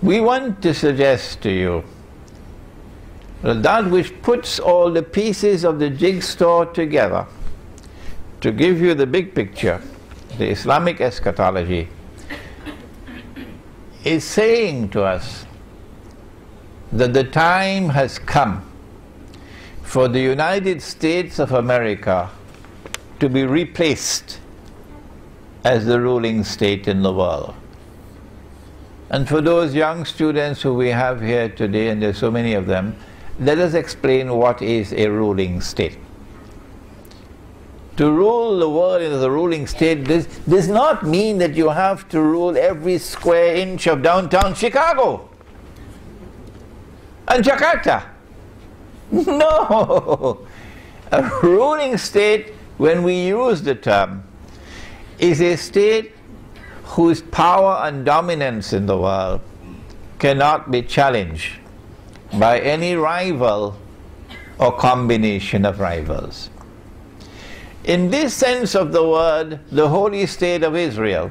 We want to suggest to you that which puts all the pieces of the jigsaw together to give you the big picture, the Islamic eschatology, is saying to us that the time has come for the United States of America to be replaced as the ruling state in the world. And for those young students who we have here today, and there's so many of them, let us explain what is a ruling state. To rule the world as a ruling state does not mean that you have to rule every square inch of downtown Chicago and Jakarta. No! A ruling state, when we use the term, is a state whose power and dominance in the world cannot be challenged by any rival or combination of rivals. In this sense of the word, the holy state of Israel,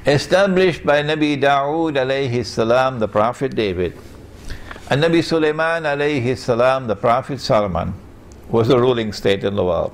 established by Nabi Dawood alayhi salam, the Prophet David, and Nabi Sulaiman alayhi salam, the Prophet Solomon, was the ruling state in the world.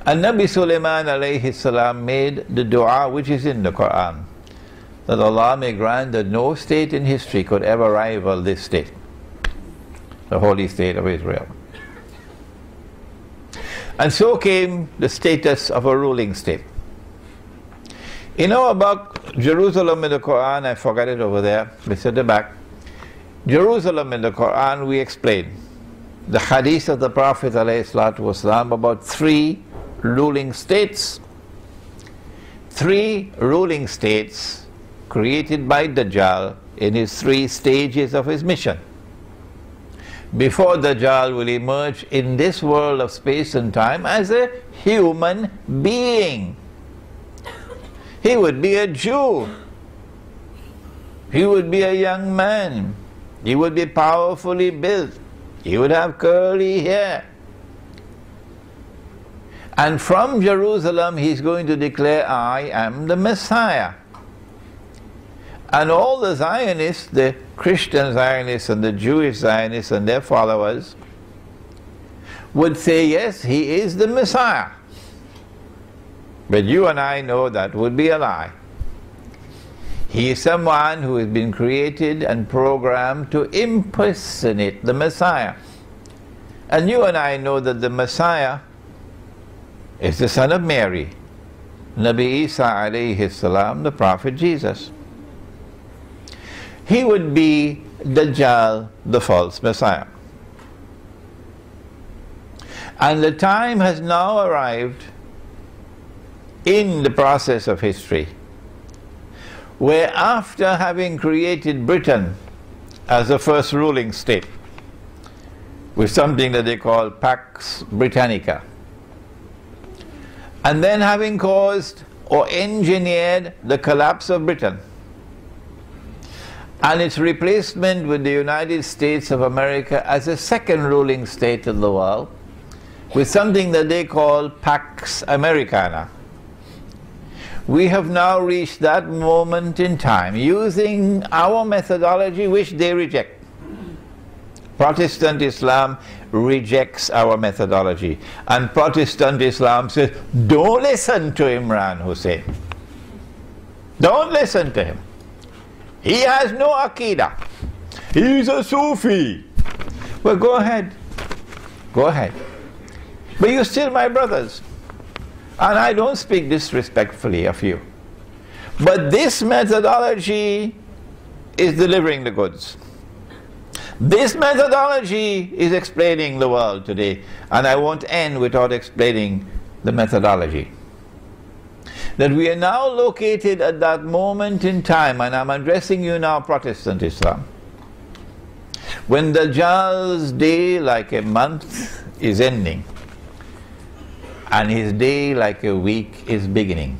And Nabi Sulaiman alayhi salam made the dua which is in the Quran, that Allah may grant that no state in history could ever rival this state, the holy state of Israel. And so came the status of a ruling state. You know about Jerusalem in the Quran, I forgot it over there, it's at the back. Jerusalem in the Quran, we explain the hadith of the Prophet ﷺ about three ruling states. Three ruling states created by Dajjal in his 3 stages of his mission. Before Dajjal will emerge in this world of space and time as a human being. He would be a Jew. He would be a young man. He would be powerfully built. He would have curly hair. And from Jerusalem he's going to declare, I am the Messiah. And all the Zionists, the Christian Zionists and the Jewish Zionists and their followers, would say, yes, he is the Messiah. But you and I know that would be a lie. He is someone who has been created and programmed to impersonate the Messiah. And you and I know that the Messiah is the son of Mary, Nabi Isa alayhi salam, the Prophet Jesus. He would be Dajjal, the false Messiah. And the time has now arrived in the process of history where, after having created Britain as the first ruling state with something that they call Pax Britannica, and then having caused or engineered the collapse of Britain and its replacement with the United States of America as a second ruling state in the world with something that they call Pax Americana, we have now reached that moment in time using our methodology which they reject. Protestant Islam rejects our methodology, and Protestant Islam says, don't listen to Imran Hosein. Don't listen to him. He has no Aqidah. He's a Sufi. Well, go ahead. Go ahead. But you're still my brothers. And I don't speak disrespectfully of you. But this methodology is delivering the goods. This methodology is explaining the world today. And I won't end without explaining the methodology. That we are now located at that moment in time, and I'm addressing you now, Protestant Islam, when Dajjal's day like a month is ending, and his day like a week is beginning,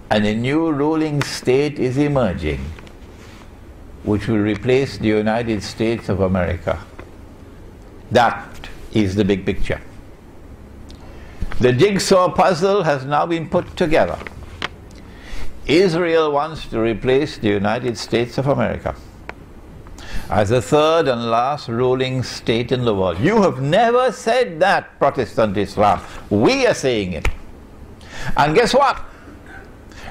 and a new ruling state is emerging, which will replace the United States of America. That is the big picture. The jigsaw puzzle has now been put together. Israel wants to replace the United States of America as the third and last ruling state in the world. You have never said that, Protestant Islam. We are saying it. And guess what?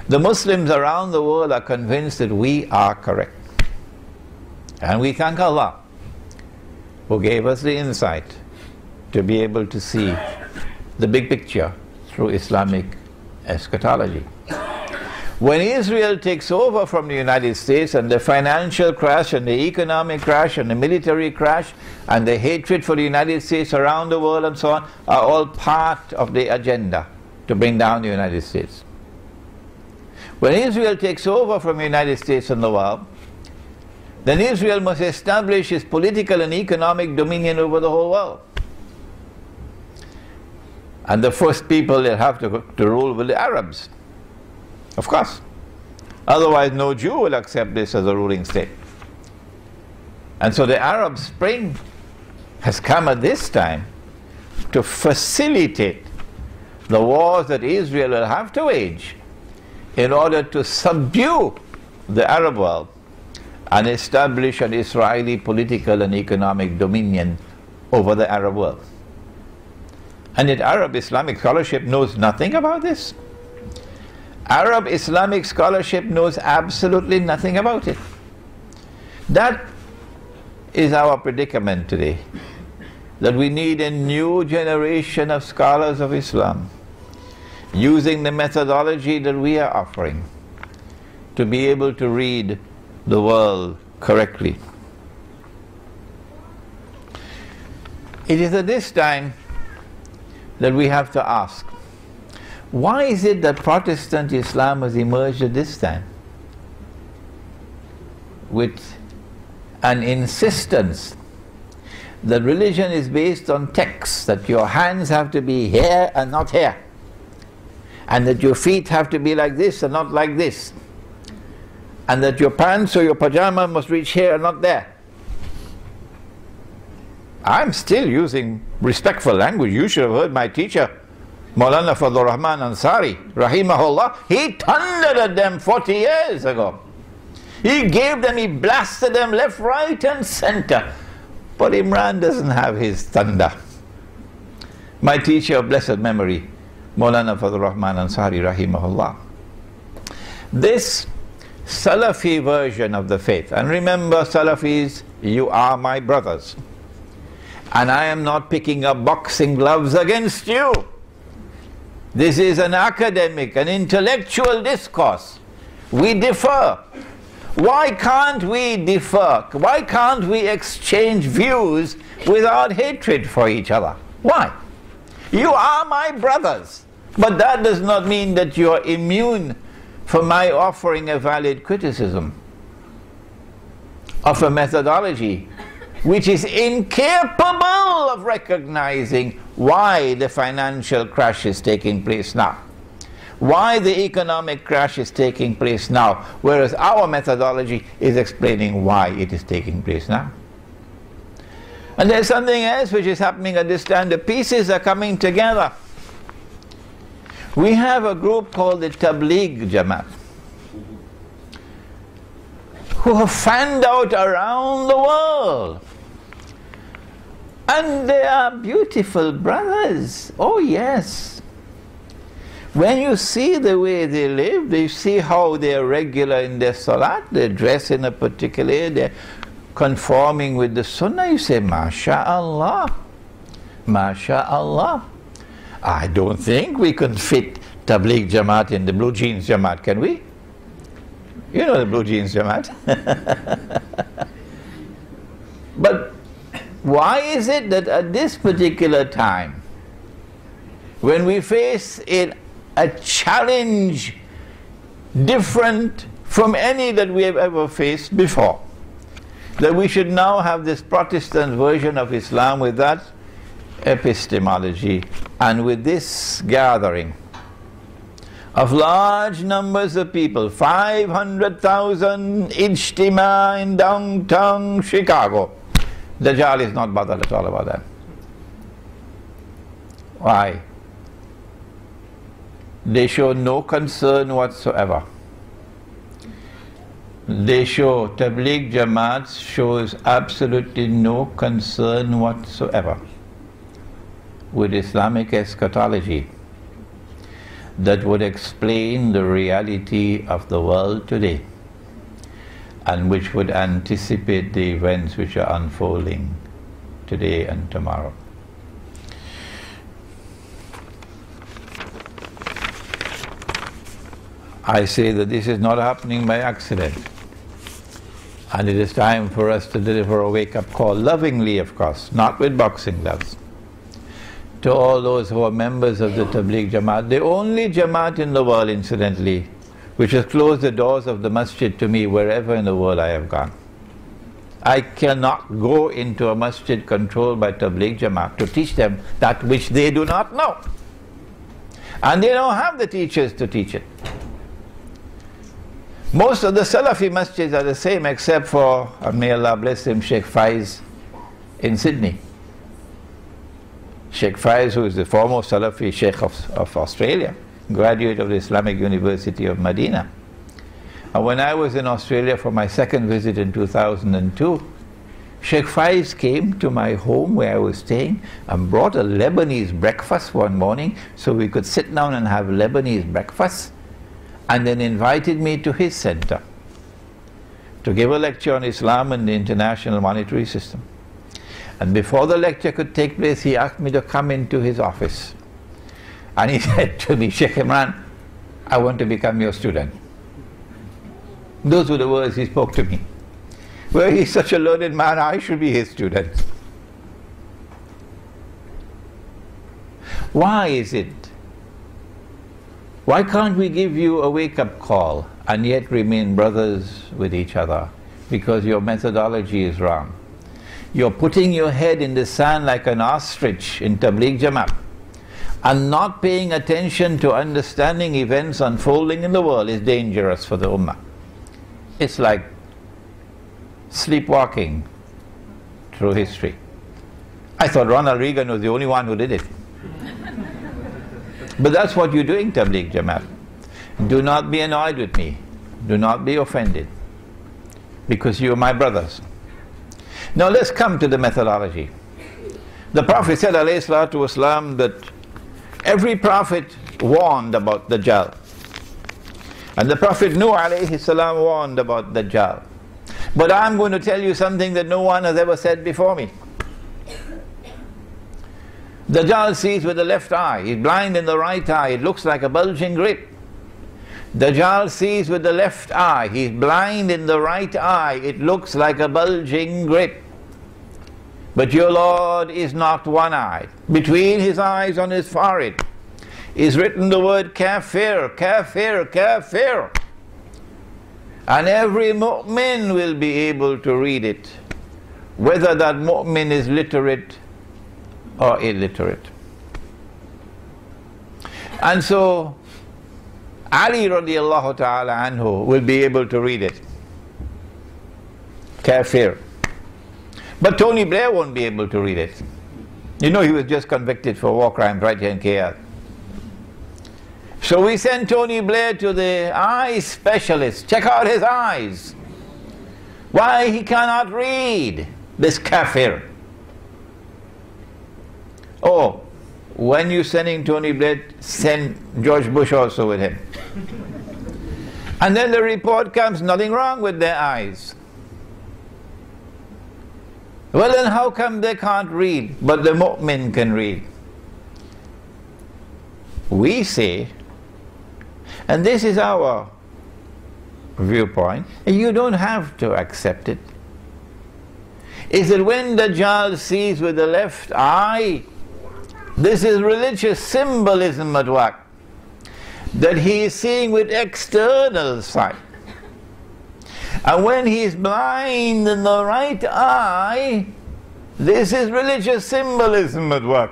The Muslims around the world are convinced that we are correct. And we thank Allah who gave us the insight to be able to see the big picture through Islamic eschatology. When Israel takes over from the United States, and the financial crash and the economic crash and the military crash and the hatred for the United States around the world and so on are all part of the agenda to bring down the United States. When Israel takes over from the United States and the world, then Israel must establish its political and economic dominion over the whole world. And the first people that have to rule will be the Arabs. Of course. Otherwise no Jew will accept this as a ruling state. And so the Arab Spring has come at this time to facilitate the wars that Israel will have to wage in order to subdue the Arab world and establish an Israeli political and economic dominion over the Arab world. And yet Arab Islamic scholarship knows nothing about this. Arab Islamic scholarship knows absolutely nothing about it. That is our predicament today, that we need a new generation of scholars of Islam using the methodology that we are offering to be able to read the world correctly. It is at this time that we have to ask, why is it that Protestant Islam has emerged at this time with an insistence that religion is based on texts, that your hands have to be here and not here, and that your feet have to be like this and not like this, and that your pants or your pajama must reach here and not there? I'm still using respectful language. You should have heard my teacher, Maulana Fadlur Rahman Ansari, rahimahullah. He thundered at them 40 years ago. He gave them, he blasted them left, right and center. But Imran doesn't have his thunder. My teacher of blessed memory, Maulana Fadlur Rahman Ansari, rahimahullah. This Salafi version of the faith, and remember Salafis, you are my brothers, and I am not picking up boxing gloves against you. This is an academic, an intellectual discourse. We differ. Why can't we differ? Why can't we exchange views without hatred for each other? Why? You are my brothers, but that does not mean that you are immune from my offering a valid criticism of a methodology which is incapable of recognizing why the financial crash is taking place now, why the economic crash is taking place now, whereas our methodology is explaining why it is taking place now. And there's something else which is happening at this time. The pieces are coming together. We have a group called the Tabligh Jamaat, who have fanned out around the world. And they are beautiful brothers. Oh yes. When you see the way they live, you see how they are regular in their salat, they dress in a particular way, they're conforming with the sunnah, you say, MashaAllah, MashaAllah. I don't think we can fit Tabligh Jamaat in the blue jeans Jamaat, can we? You know the blue jeans Jamaat. But why is it that at this particular time, when we face a challenge different from any that we have ever faced before, that we should now have this Protestant version of Islam with that epistemology and with this gathering of large numbers of people, 500,000 ijtima in downtown Chicago? Dajjal is not bothered at all about that. Why? They show no concern whatsoever they show, Tabligh Jamaat shows absolutely no concern whatsoever with Islamic eschatology that would explain the reality of the world today and which would anticipate the events which are unfolding today and tomorrow. I say that this is not happening by accident, and it is time for us to deliver a wake-up call, lovingly of course, not with boxing gloves, to all those who are members of the Tabligh Jamaat, the only Jamaat in the world, incidentally, which has closed the doors of the masjid to me wherever in the world I have gone. I cannot go into a masjid controlled by Tabligh Jamaat to teach them that which they do not know. And they don't have the teachers to teach it. Most of the Salafi masjids are the same except for, may Allah bless him, Sheikh Faiz in Sydney. Sheikh Faiz, who is the foremost Salafi Sheikh of Australia, graduate of the Islamic University of Medina. And when I was in Australia for my second visit in 2002, Sheikh Faiz came to my home where I was staying and brought a Lebanese breakfast one morning so we could sit down and have Lebanese breakfast, and then invited me to his center to give a lecture on Islam and the international monetary system. And before the lecture could take place, he asked me to come into his office. And he said to me, Sheikh Imran, I want to become your student. Those were the words he spoke to me. Well, he's such a learned man, I should be his student. Why is it? Why can't we give you a wake-up call and yet remain brothers with each other? Because your methodology is wrong. You're putting your head in the sand like an ostrich in Tabligh Jamaat and not paying attention to understanding events unfolding in the world is dangerous for the Ummah. It's like sleepwalking through history. I thought Ronald Reagan was the only one who did it. But that's what you're doing, Tabligh Jamaat. Do not be annoyed with me. Do not be offended, because you are my brothers. Now let's come to the methodology. The Prophet said, alayhi salatu wasalam, that every prophet warned about Dajjal. And the Prophet Nuh alayhi salam warned about Dajjal. But I'm going to tell you something that no one has ever said before me. Dajjal sees with the left eye, he's blind in the right eye, it looks like a bulging grip. Dajjal sees with the left eye, he's blind in the right eye, it looks like a bulging grip. But your Lord is not one-eyed. Between his eyes on his forehead is written the word kafir, kafir, kafir. And every mu'min will be able to read it, whether that mu'min is literate or illiterate. And so Ali radiallahu ta'ala anhu will be able to read it. Kafir. But Tony Blair won't be able to read it. You know, he was just convicted for war crimes right here in KL. So we sent Tony Blair to the eye specialist. Check out his eyes. Why he cannot read, this kafir. Oh, when you're sending Tony Blair, send George Bush also with him. And then the report comes, nothing wrong with their eyes. Well, then how come they can't read, but the mu'min can read? We say, and this is our viewpoint, and you don't have to accept it, is that when Dajjal sees with the left eye, this is religious symbolism at work, that he is seeing with external sight. And when he is blind in the right eye, this is religious symbolism at work,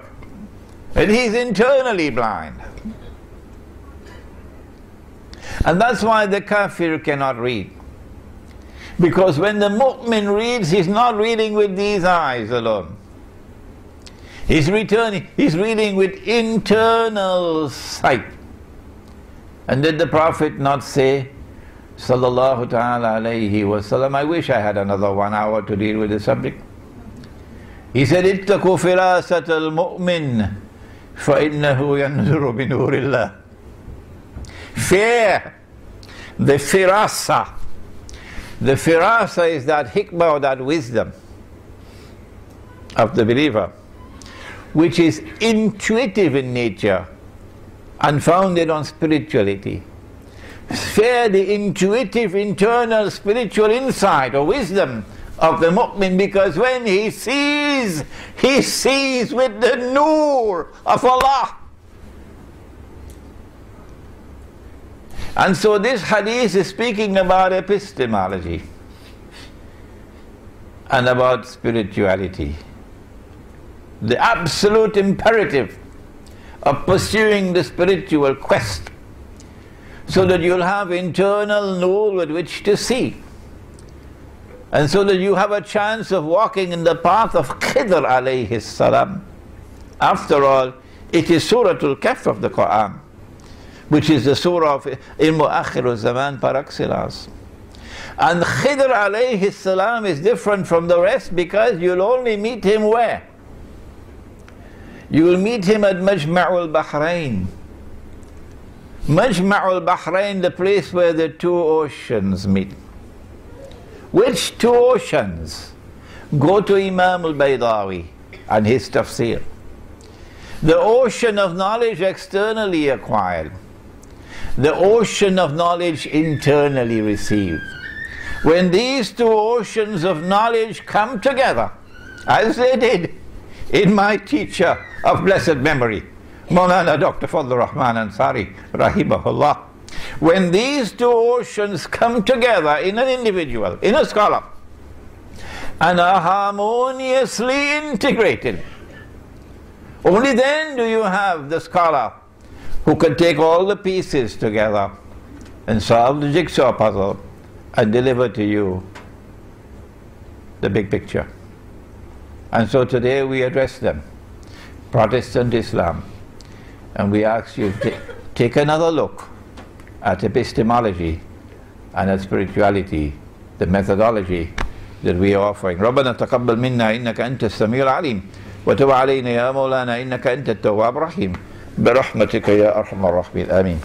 that he is internally blind. And that's why the kafir cannot read. Because when the mu'min reads, he's not reading with these eyes alone. He's reading with internal sight. And did the Prophet not say, sallallahu ta'ala alayhi wasallam, I wish I had another 1 hour to deal with the subject. He said, ittaqu firasat al-mu'min فَإِنَّهُ يَنْظُرُ بِنُورِ اللَّهِ. Fear the firasa. The firasa is that hikmah, or that wisdom of the believer, which is intuitive in nature and founded on spirituality. Fear the intuitive, internal spiritual insight or wisdom of the mu'min, because when he sees with the nur of Allah. And so this hadith is speaking about epistemology and about spirituality. The absolute imperative of pursuing the spiritual quest, so that you'll have internal nur with which to see, and so that you have a chance of walking in the path of Khidr alayhi salam. After all, it is Suratul Kahf of the Quran, which is the surah of Ilmu Akhir Zaman par excellence. And Khidr alayhi salam is different from the rest, because you'll only meet him where? You will meet him at Majma'ul Bahrain. Majma'ul Bahrain, the place where the two oceans meet. Which two oceans? Go to Imam al-Baydawi and his tafsir. The ocean of knowledge externally acquired, the ocean of knowledge internally received. When these two oceans of knowledge come together, as they did in my teacher of blessed memory, Maulana Dr. Fadl Rahman Ansari, rahimahullah, when these two oceans come together in an individual, in a scholar, and are harmoniously integrated, only then do you have the scholar who can take all the pieces together and solve the jigsaw puzzle and deliver to you the big picture. And so today we address them, Protestant Islam, and we ask you to take another look at epistemology and at spirituality, the methodology that we are offering. ربنا تقبل منا إنك أنت السميع العليم وتب علينا يا مولانا إنك أنت التواب الرحيم برحمتك يا أرحم الراحمين آمين.